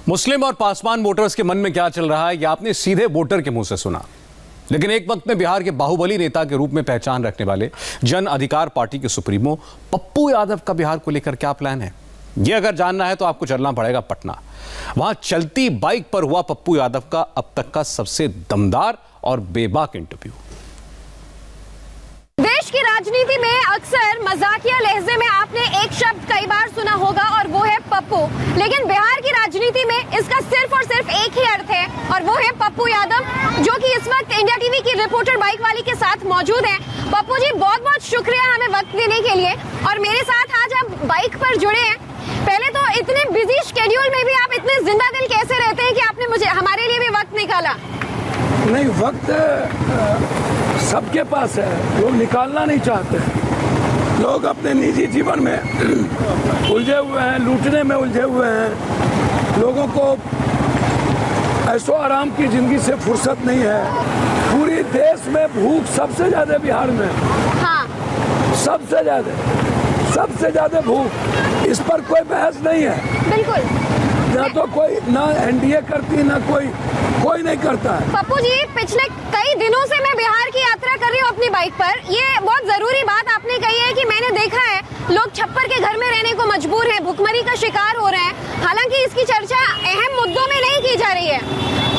मुस्लिम और पासवान वोटर्स के मन में क्या चल रहा है यह आपने सीधे वोटर के मुंह से सुना। लेकिन एक वक्त में बिहार के बाहुबली नेता के रूप में पहचान रखने वाले जन अधिकार पार्टी के सुप्रीमो पप्पू यादव का बिहार को लेकर क्या प्लान है, यह अगर जानना है तो आपको चलना पड़ेगा पटना। वहां चलती बाइक पर हुआ पप्पू यादव का अब तक का सबसे दमदार और बेबाक इंटरव्यू। देश की राजनीति में अक्सर मजाकिया लहजे में आपने एक शब्द कई बार सुना होगा और वो है पप्पू। लेकिन बिहार की राजनीति में इसका सिर्फ और सिर्फ एक ही अर्थ है और वो है पप्पू यादव, जो कि इस वक्त इंडिया टीवी की रिपोर्टर बाइक वाली के साथ मौजूद हैं। पप्पू जी, बहुत बहुत शुक्रिया हमें वक्त देने के लिए और मेरे साथ आज आप बाइक पर जुड़े हैं। पहले तो इतने बिजी शेड्यूल में भी आप इतने जिंदा दिल कैसे रहते हैं कि आपने मुझे हमारे लिए भी वक्त निकाला? नहीं, वक्त सबके पास है, लोग निकालना नहीं चाहते। लोग अपने निजी जीवन में उलझे हुए हैं, लूटने में उलझे हुए हैं। लोगों को ऐशो आराम की जिंदगी से फुर्सत नहीं है। पूरी देश में भूख सबसे ज्यादा बिहार में। हाँ, सबसे ज्यादा भूख, इस पर कोई बहस नहीं है। बिल्कुल। ना तो कोई, ना एनडीए करती, ना कोई नहीं करता है। पप्पू जी, पिछले कई दिनों से मैं बिहार की यात्रा कर रही हूँ अपनी बाइक पर। ये बहुत जरूरी बात आपने कही है कि मैंने देखा है लोग छप्पर के घर में रहने को मजबूर हैं, भुखमरी का शिकार हो रहे हैं। हालांकि इसकी चर्चा अहम मुद्दों में नहीं की जा रही है।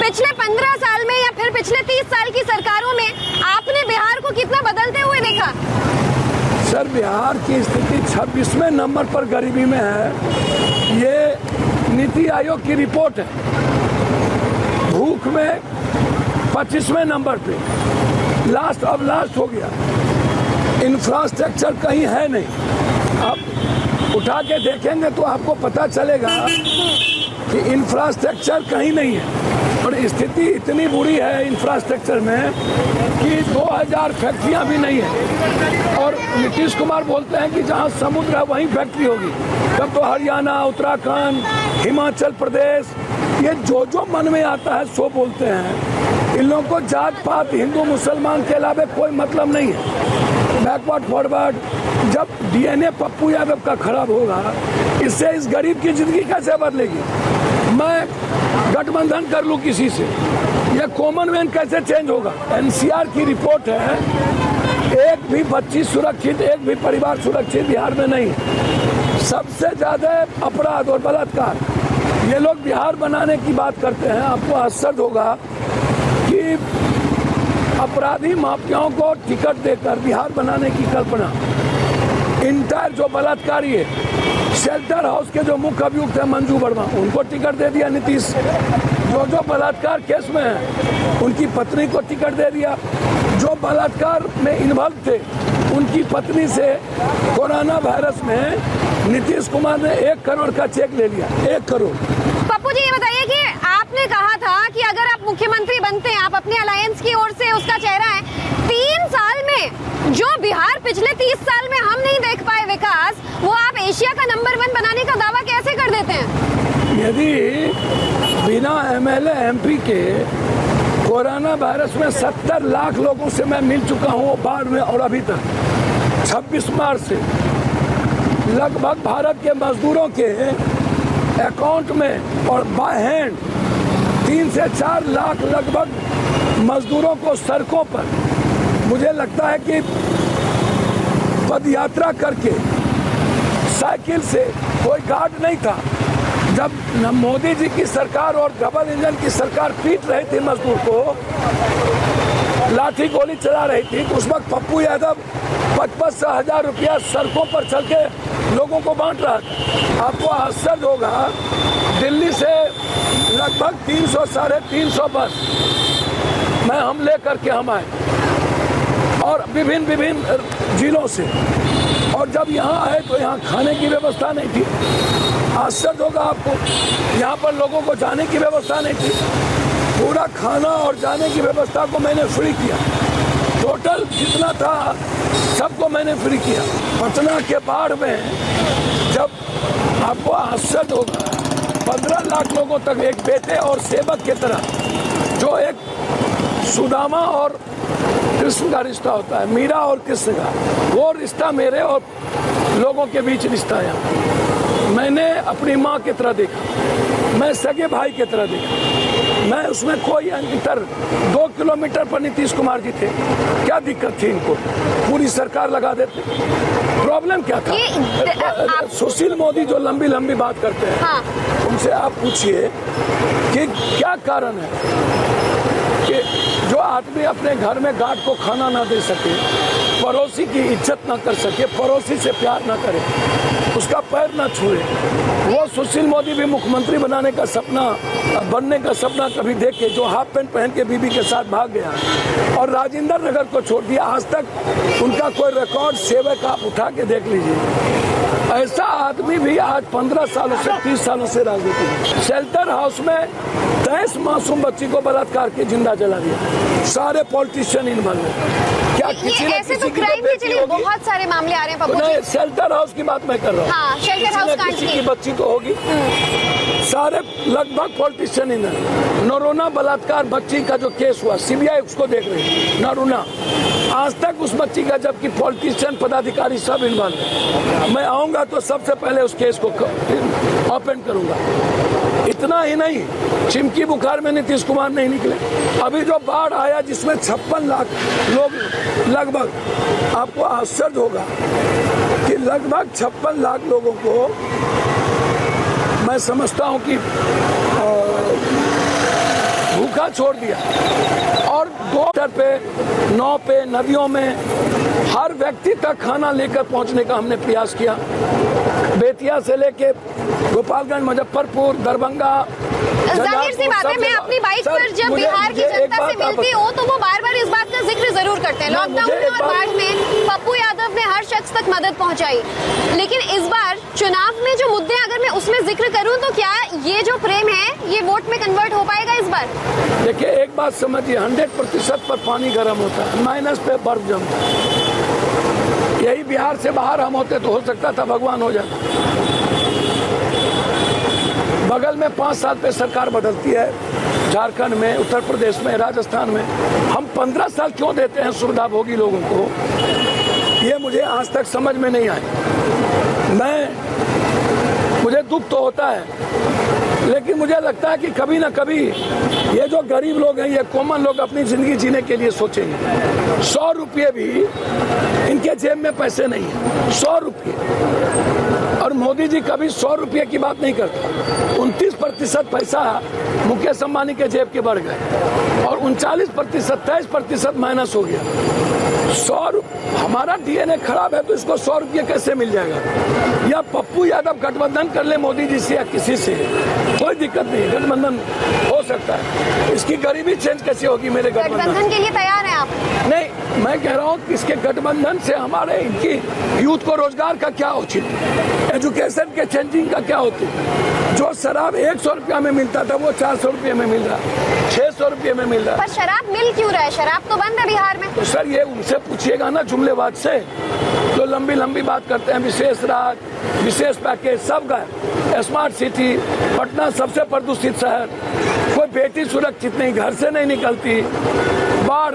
पिछले 15 साल में या फिर पिछले 30 साल की सरकारों में आपने बिहार को कितना बदलते हुए देखा? सर, बिहार की स्थिति 26वें नंबर पर गरीबी में है। ये नीति आयोग की रिपोर्ट है। भूख में 25वें नंबर पे, अब लास्ट हो गया। इंफ्रास्ट्रक्चर कहीं है नहीं। आप उठा के देखेंगे तो आपको पता चलेगा कि इंफ्रास्ट्रक्चर कहीं नहीं है और स्थिति इतनी बुरी है इंफ्रास्ट्रक्चर में कि 2000 फैक्ट्रियां भी नहीं है। और नीतीश कुमार बोलते हैं कि जहां समुद्र है वहीं फैक्ट्री होगी। तब तो हरियाणा, उत्तराखंड, हिमाचल प्रदेश, ये जो मन में आता है सो बोलते हैं। इन लोगों को जात पात, हिंदू मुसलमान के अलावा कोई मतलब नहीं है। बैकवर्ड फॉरवर्ड, जब डीएनए पप्पू यादव का खराब होगा, इससे इस गरीब की जिंदगी कैसे बदलेगी? मैं गठबंधन कर लूं किसी से, यह कॉमन मैन कैसे चेंज होगा? एनसीआर की रिपोर्ट है, एक भी बच्ची सुरक्षित, एक भी परिवार सुरक्षित बिहार में नहीं है। सबसे ज्यादा अपराध और बलात्कार, ये लोग बिहार बनाने की बात करते हैं। आपको आश्चर्य होगा कि अपराधी माफियाओं को टिकट देकर बिहार बनाने की कल्पना, इंटायर जो बलात्कारी है, शेल्टर हाउस के जो मुख्य अभियुक्त है मंजू वर्मा, उनको टिकट दे दिया नीतीश। जो बलात्कार केस में है उनकी पत्नी को टिकट दे दिया। जो बलात्कार में इन्वॉल्व थे उनकी पत्नी से कोरोना वायरस में नीतीश कुमार ने 1 करोड़ का चेक ले लिया। 1 करोड़। पप्पू जी, ये बताइए कि आपने कहा था कि अगर आप मुख्यमंत्री बनते हैं, आप अपने अलायंस की ओर से उसका चेहरा है। 3 साल में जो बिहार पिछले 30 साल में हम नहीं देख पाए विकास, वो आप एशिया का नंबर 1 बनाने का दावा कैसे कर देते हैं? यदि बिना एमएलए एमपी के कोरोना वायरस में 70 लाख लोगों से मैं मिल चुका हूँ बाढ़ में, और अभी तक 26 मार्च से लगभग भारत के मजदूरों के अकाउंट में और बाय हैंड 3 से 4 लाख लगभग मजदूरों को सड़कों पर, मुझे लगता है कि पदयात्रा करके, साइकिल से, कोई गार्ड नहीं था। जब मोदी जी की सरकार और डबल इंजन की सरकार पीट रही थी मजदूर को, लाठी गोली चला रही थी, तो उस वक्त पप्पू यादव 55,000 रुपया सड़कों पर चल के लोगों को बांट रहा था। आपको आश्चर्य होगा, दिल्ली से लगभग 300 साढ़े 300 बस हम लेकर के हम आए और विभिन्न जिलों से। और जब यहाँ आए तो यहाँ खाने की व्यवस्था नहीं थी। आश्चर्य होगा आपको, यहाँ पर लोगों को जाने की व्यवस्था नहीं थी। पूरा खाना और जाने की व्यवस्था को मैंने फ्री किया। टोटल जितना था सबको मैंने फ्री किया। पटना के बाढ़ में जब, आपको आश्चर्य होगा, 15 लाख लोगों तक एक बेटे और सेवक की तरह, जो एक सुदामा और कृष्ण का रिश्ता होता है, मीरा और कृष्ण का, वो रिश्ता मेरे और लोगों के बीच रिश्ता है। मैंने अपनी माँ की तरह देखा। मैं सगे भाई की तरह देखा। मैं उसमें कोई अंतर 2 किलोमीटर पर नीतीश कुमार जी थे, क्या दिक्कत थी इनको? पूरी सरकार लगा देते। प्रॉब्लम क्या था? सुशील मोदी जो लंबी लंबी बात करते हैं, हाँ। उनसे आप पूछिए कि क्या कारण है कि जो आदमी अपने घर में गार्ड को खाना ना दे सके, पड़ोसी की इज्जत ना कर सके, पड़ोसी से प्यार ना करे, उसका पैर ना छुए, वो सुशील मोदी भी मुख्यमंत्री बनने का सपना कभी देखे, जो हाफ पैंट पहन के बीबी के साथ भाग गया और राजेंद्र नगर को छोड़ दिया। आज तक उनका कोई रिकॉर्ड सेवक आप उठा के देख लीजिए। ऐसा आदमी भी आज 15 सालों से 30 सालों से राजनीति में। शेल्टर हाउस में 23 मासूम बच्ची को बलात्कार के जिंदा जला दिया। सारे पॉलिटिशियन इन्वॉल्व हैं। क्या किसी ने ऐसे किसी तो की क्राइम के चलिए बहुत सारे मामले आ रहे हैं पप्पू जी। नहीं, शेल्टर हाउस की बात मैं कर रहा हूँ। हाँ, शेल्टर हाउस कांड किसी की बच्ची तो होगी। सारे लगभग पॉलिटिशियन इन्वॉल्व। नरोना बलात्कार बच्ची का जो केस हुआ, सीबीआई उसको देख रही है। नरोना आज तक उस बच्ची का, जबकि पॉलिटिशियन पदाधिकारी सब इन्वॉल्व है। मैं आऊंगा तो सबसे पहले उस केस को ओपन करूंगा। इतना ही नहीं, चिमकी बुखार में नीतीश कुमार नहीं निकले। अभी जो बाढ़ आया जिसमें 56 लाख लोग, लगभग आपको आश्चर्य होगा कि लगभग 56 लाख लोगों को मैं समझता हूं कि भूखा छोड़ दिया। और 2 पे 9 पे नदियों में हर व्यक्ति तक खाना लेकर पहुंचने का हमने प्रयास किया। बेतिया से लेके गोपालगंज, मुजफ्फरपुर, दरभंगा, जाहिर सी बात है, मैं अपनी बाइक पर जब बिहार की जनता से मिलती हूँ तो वो बार बार इस बात का जिक्र जरूर करते हैं। लॉकडाउन में और बाढ़ में पप्पू यादव ने हर शख्स तक मदद पहुंचाई। लेकिन इस बार चुनाव में जो मुद्दे, अगर मैं उसमें जिक्र करूं तो क्या ये जो प्रेम है ये वोट में कन्वर्ट हो पाएगा इस बार? देखिए, एक बात समझिए, 100% पर पानी गर्म होता है, माइनस पे बर्फ जमता है। यही बिहार से बाहर हम होते तो हो सकता था भगवान हो जाता। बगल में 5 साल पे सरकार बदलती है, झारखंड में, उत्तर प्रदेश में, राजस्थान में। हम 15 साल क्यों देते हैं सुविधा भोगी लोगों को, ये मुझे आज तक समझ में नहीं आया। मुझे दुख तो होता है, लेकिन मुझे लगता है कि कभी ना कभी ये जो गरीब लोग हैं, ये कॉमन लोग अपनी जिंदगी जीने के लिए सोचेंगे। 100 रुपये भी इनके जेब में पैसे नहीं है, 100 रुपये। और मोदी जी कभी 100 रुपये की बात नहीं करता। 29% पैसा मुकेश अंबानी के जेब के बढ़ गए और 39%, 23% माइनस हो गया। 100 हमारा डीएनए खराब है तो इसको 100 रुपये कैसे मिल जाएगा? या पप्पू यादव गठबंधन कर ले मोदी जी से या किसी से, कोई दिक्कत नहीं, गठबंधन हो सकता है। इसकी गरीबी चेंज कैसे होगी मेरे गठबंधन के लिए तैयार हैं आप? नहीं, मैं कह रहा हूँ कि इसके गठबंधन से हमारे इनकी यूथ को रोजगार का क्या औचित्य, एजुकेशन के चेंजिंग का क्या होती? जो शराब 100 रुपया में मिलता था वो 400 रुपये में मिल रहा है, 600 रुपये में मिल रहा है। पर शराब मिल क्यों रहा है? शराब तो बंद है बिहार में। तो सर ये उनसे पूछिएगा ना, जुमलेबाज से, जो लंबी लंबी बात करते हैं, विशेष राज, विशेष पैकेज, सब गए। स्मार्ट सिटी, पटना सबसे प्रदूषित शहर, कोई बेटी सुरक्षित नहीं, घर से नहीं निकलती। बाढ़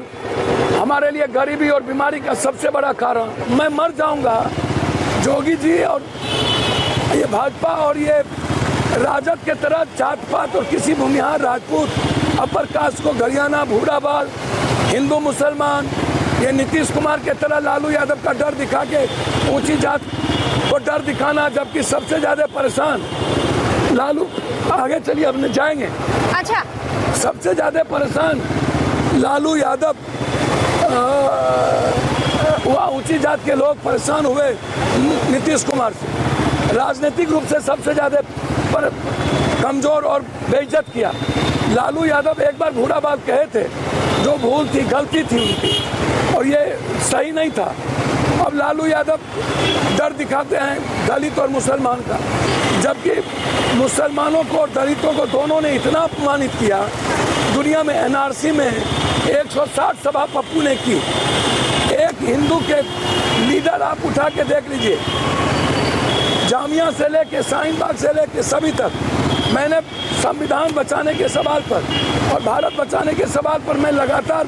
हमारे लिए गरीबी और बीमारी का सबसे बड़ा कारण। मैं मर जाऊंगा, जोगी जी और ये भाजपा और ये राजद के तरह जात पात और किसी भूमिहार राजपूत अपर कास्ट को गरियाना, भूरा बाल, हिंदू मुसलमान, ये नीतीश कुमार के तरह लालू यादव का डर दिखा के ऊंची जात को डर दिखाना, जबकि सबसे ज्यादा परेशान लालू, आगे चलिए अब जाएंगे। अच्छा, सबसे ज्यादा परेशान लालू यादव, वह ऊंची जात के लोग परेशान हुए नीतीश कुमार से। राजनीतिक रूप से सबसे ज्यादा कमजोर और बेइज्जत किया लालू यादव। एक बार भूरा बात कहे थे, जो भूल थी, गलती थी उनकी, और ये सही नहीं था। अब लालू यादव डर दिखाते हैं दलित और मुसलमान का, जबकि मुसलमानों को और दलितों को दोनों ने इतना अपमानित किया। दुनिया में एनआरसी में 160 सभा पप्पू ने की। एक हिंदू के लीडर आप उठा के देख लीजिए, जामिया से लेके शाहीन बाग से लेके सभी तक मैंने संविधान बचाने के सवाल पर और भारत बचाने के सवाल पर मैं लगातार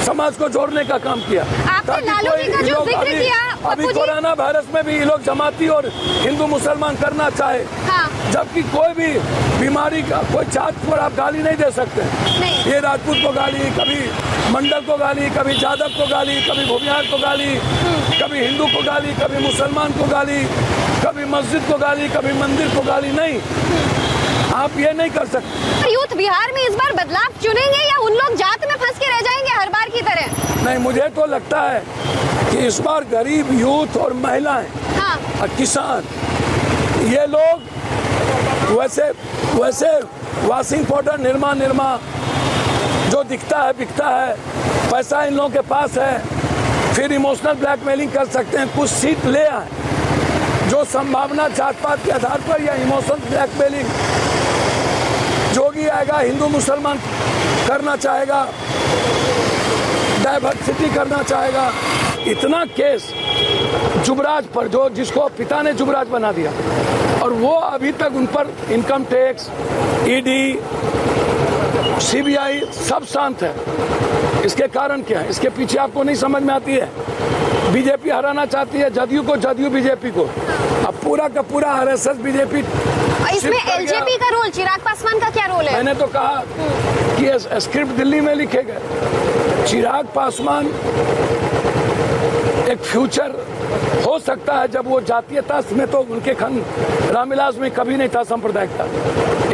समाज को जोड़ने का काम किया। आपने लालू जी का जो जिक्र किया, अभी कोरोना वायरस में भी ये लोग जमाती और हिंदू मुसलमान करना चाहे, हाँ। जबकि कोई भी बीमारी का कोई जात पर आप गाली नहीं दे सकते। नहीं। ये राजपूत को गाली, कभी मंडल को गाली, कभी यादव को गाली, कभी भूमिहार को गाली, कभी हिंदू को गाली, कभी मुसलमान को गाली, कभी मस्जिद को गाली, कभी मंदिर को गाली। नहीं, आप ये नहीं कर सकते। यूथ बिहार में इस बार बदलाव चुनेंगे या उन लोग जात में फंस के रह जाएंगे हर बार की तरह? नहीं, मुझे तो लगता है कि इस बार गरीब यूथ और महिलाएं, हाँ। और किसान, ये लोग वैसे वॉशिंग पाउडर निर्मा जो दिखता है बिकता है, पैसा इन लोगों के पास है, फिर इमोशनल ब्लैकमेलिंग कर सकते हैं, कुछ सीट ले आए जो संभावना जात पात के आधार पर या इमोशनल ब्लैकमेलिंग जोगी आएगा, हिंदू मुसलमान करना चाहेगा, डाइवर्सिटी करना चाहेगा। इतना केस जुबराज पर, जो जिसको पिता ने जुबराज बना दिया, और वो अभी तक उन पर इनकम टैक्स, ईडी, सीबीआई सब शांत है। इसके कारण क्या है? इसके पीछे आपको नहीं समझ में आती है। बीजेपी हराना चाहती है जदयू को, जदयू बीजेपी को। अब पूरा का पूरा आरएसएस बीजेपी। इसमें एलजेपी का रोल, चिराग पासवान का क्या रोल है? मैंने तो कहा कि स्क्रिप्ट दिल्ली में लिखे गए। चिराग पासवान एक फ्यूचर हो सकता है, जब वो जातीयता में, तो उनके खंड रामविलास में कभी नहीं था सांप्रदायिकता।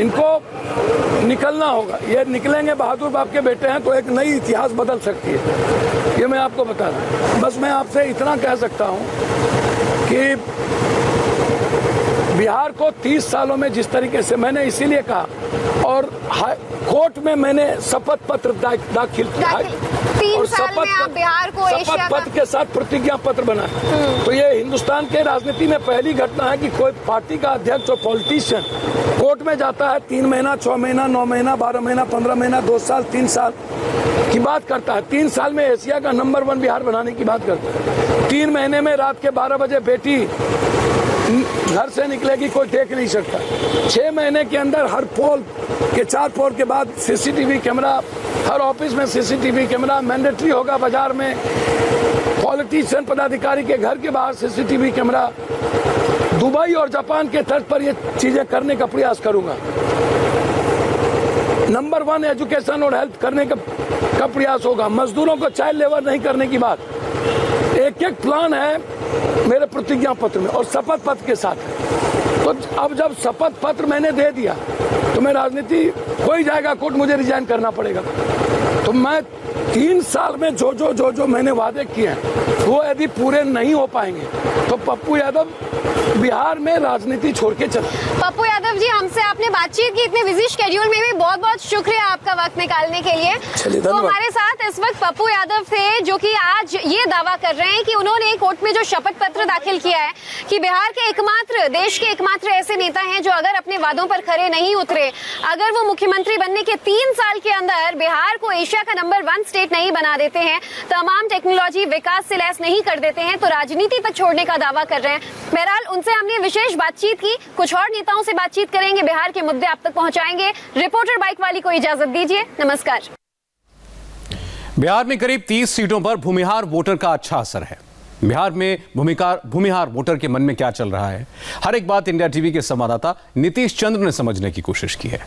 इनको निकलना होगा, ये निकलेंगे, बहादुर बाप के बेटे हैं, तो एक नई इतिहास बदल सकती है। ये मैं आपको बता दूं। बस मैं आपसे इतना कह सकता हूं कि बिहार को 30 सालों में जिस तरीके से, मैंने इसीलिए कहा, और कोर्ट में मैंने शपथ पत्र दाखिल किया, 3 साल में आप बिहार को शपथ पत्र के साथ प्रतिज्ञा पत्र बनाया। तो ये हिंदुस्तान के राजनीति में पहली घटना है कि कोई पार्टी का अध्यक्ष और पॉलिटिशियन कोर्ट में जाता है, 3 महीना, 6 महीना, 9 महीना, 12 महीना, 15 महीना, 2 साल, 3 साल की बात करता है। 3 साल में एशिया का नंबर 1 बिहार बनाने की बात करता है। 3 महीने में रात के 12 बजे बेटी घर से निकलेगी, कोई देख नहीं सकता। 6 महीने के अंदर हर पोल के 4 पोल के बाद सीसीटीवी कैमरा, हर ऑफिस में सीसीटीवी कैमरा मैंडेटरी होगा। बाजार में पॉलिटिशियन पदाधिकारी के घर के बाहर सीसीटीवी कैमरा। दुबई और जापान के तर्ज पर ये चीजें करने का प्रयास करूंगा। नंबर 1 एजुकेशन और हेल्थ करने का प्रयास होगा। मजदूरों को चाइल्ड लेबर नहीं करने की बात। एक एक प्लान है मेरे प्रतिज्ञा पत्र में और शपथ पत्र के साथ है। तो अब जब शपथ पत्र मैंने दे दिया तो मैं राजनीति कोई जाएगा कोर्ट, मुझे रिजाइन करना पड़ेगा। तो मैं 3 साल में जो मैंने वादे किए हैं वो यदि पूरे नहीं हो पाएंगे तो पप्पू यादव बिहार में राजनीति छोड़ के चले। पप्पू यादव जी, हमसे आपने बातचीत की इतने बिजी शेड्यूल में भी बहुत बहुत शुक्रिया आपका वक्त निकालने के लिए। तो हमारे साथ इस वक्त पप्पू यादव थे, जो कि आज ये दावा कर रहे हैं कि उन्होंने कोर्ट में जो शपथ पत्र दाखिल किया है कि बिहार के एकमात्र, देश के एकमात्र ऐसे नेता हैं जो अगर अपने वादों पर खरे नहीं उतरे, अगर वो मुख्यमंत्री बनने के 3 साल के अंदर बिहार को एशिया का नंबर 1 स्टेट नहीं बना देते हैं, तमाम टेक्नोलॉजी विकास से लैस नहीं कर देते हैं, तो राजनीति तक छोड़ने का दावा कर रहे हैं। बहरहाल उनसे हमने विशेष बातचीत की, कुछ और नेताओं से बातचीत करेंगे, बिहार के मुद्दे आप तक पहुंचाएंगे। रिपोर्टर बाइक वाली को इजाजत दीजिए, नमस्कार। बिहार में करीब 30 सीटों पर भूमिहार वोटर का अच्छा असर है। बिहार में भूमिहार वोटर के मन में क्या चल रहा है, हर एक बात इंडिया टीवी के संवाददाता नीतीश चंद्र ने समझने की कोशिश की है।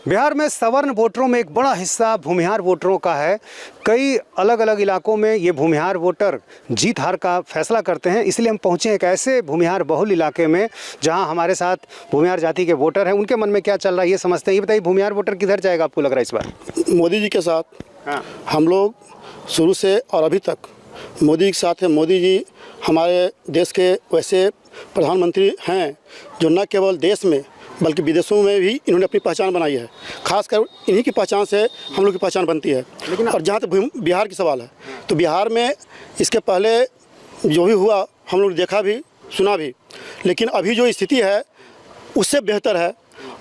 बिहार में सवर्ण वोटरों में एक बड़ा हिस्सा भूमिहार वोटरों का है। कई अलग अलग इलाकों में ये भूमिहार वोटर जीत हार का फैसला करते हैं। इसलिए हम पहुंचे एक ऐसे भूमिहार बहुल इलाके में जहां हमारे साथ भूमिहार जाति के वोटर हैं। उनके मन में क्या चल रहा है ये समझते हैं। ये बताइए, भूमिहार वोटर किधर जाएगा आपको लग रहा है इस बार? मोदी जी के साथ। हम लोग शुरू से और अभी तक मोदी के साथ हैं। मोदी जी हमारे देश के वैसे प्रधानमंत्री हैं जो न केवल देश में बल्कि विदेशों में भी इन्होंने अपनी पहचान बनाई है। खासकर इन्हीं की पहचान से हम लोग की पहचान बनती है। लेकिन और जहाँ तक बिहार की सवाल है, तो बिहार में इसके पहले जो भी हुआ हम लोग देखा भी सुना भी, लेकिन अभी जो स्थिति है उससे बेहतर है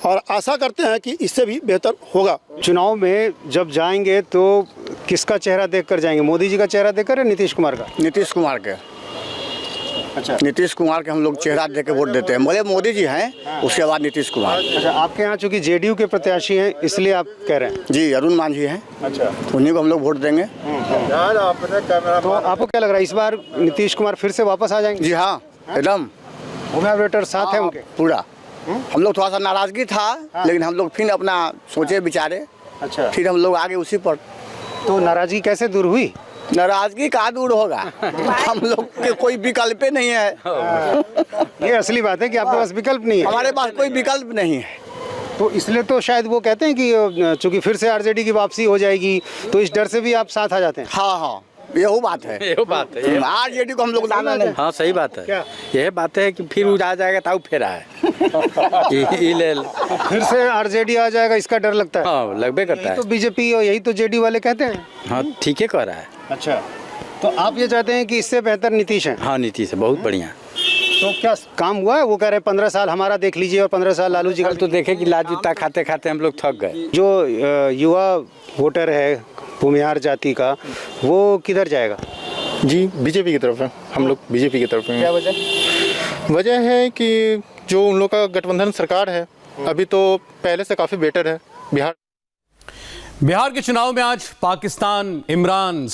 और आशा करते हैं कि इससे भी बेहतर होगा। चुनाव में जब जाएंगे तो किसका चेहरा देखकर जाएंगे, मोदी जी का चेहरा देखकर या नीतीश कुमार का? नीतीश कुमार के। अच्छा। नीतीश कुमार के हम लोग चेहरा देख के वोट देते हैं। बोले मोदी जी हैं, उसके बाद नीतीश कुमार। अच्छा, आपके यहाँ चूंकि जेडीयू के प्रत्याशी हैं इसलिए आप कह रहे हैं। जी, अरुण मांझी हैं। अच्छा, उन्हीं को हम लोग वोट देंगे। तो आपको क्या लग रहा है इस बार नीतीश कुमार फिर से वापस आ जाएंगे? जी हाँ, एकदम भूमिहार वोटर साथ है उनके? पूरा। हम लोग थोड़ा सा नाराजगी था, लेकिन हम लोग फिर अपना सोचे विचारे, अच्छा, फिर हम लोग आगे उसी पर। तो नाराजगी कैसे दूर हुई? नाराजगी कहाँ दूर होगा, हम लोग के कोई विकल्प नहीं है। ये असली बात है कि आपके पास विकल्प नहीं है। हमारे पास कोई विकल्प नहीं है। तो इसलिए तो शायद वो कहते हैं कि चूंकि फिर से आरजेडी की वापसी हो जाएगी तो इस डर से भी आप साथ आ जाते हैं। हाँ हाँ, यही बात है। यही बात है। आरजेडी को हम लोग लाना नहीं। हाँ, सही बात है। क्या? यही बात है कि फिर आ जाएगा ताऊ फेरा है। फिर से आरजेडी आ जाएगा इसका डर लगता है। हाँ, लगबे करता यही है। तो बीजेपी और यही तो जेडीयू वाले कहते हैं। हाँ, ठीक है कह रहा है। अच्छा, तो आप ये चाहते हैं कि इससे बेहतर नीतीश है? हाँ, नीतीश है बहुत बढ़िया। तो क्या काम हुआ है? वो कह रहे हैं 15 साल हमारा देख लीजिए और 15 साल लालू जी का। कल तो देखे कि लाल जूता खाते खाते हम लोग थक गए। जो युवा वोटर है भूमिहार जाति का, वो किधर जाएगा? जी, बीजेपी की तरफ है। हम लोग बीजेपी की तरफ हैं। क्या वजह? वजह है कि जो उन लोग का गठबंधन सरकार है अभी तो पहले से काफ़ी बेटर है। बिहार के चुनाव में आज पाकिस्तान, इमरान,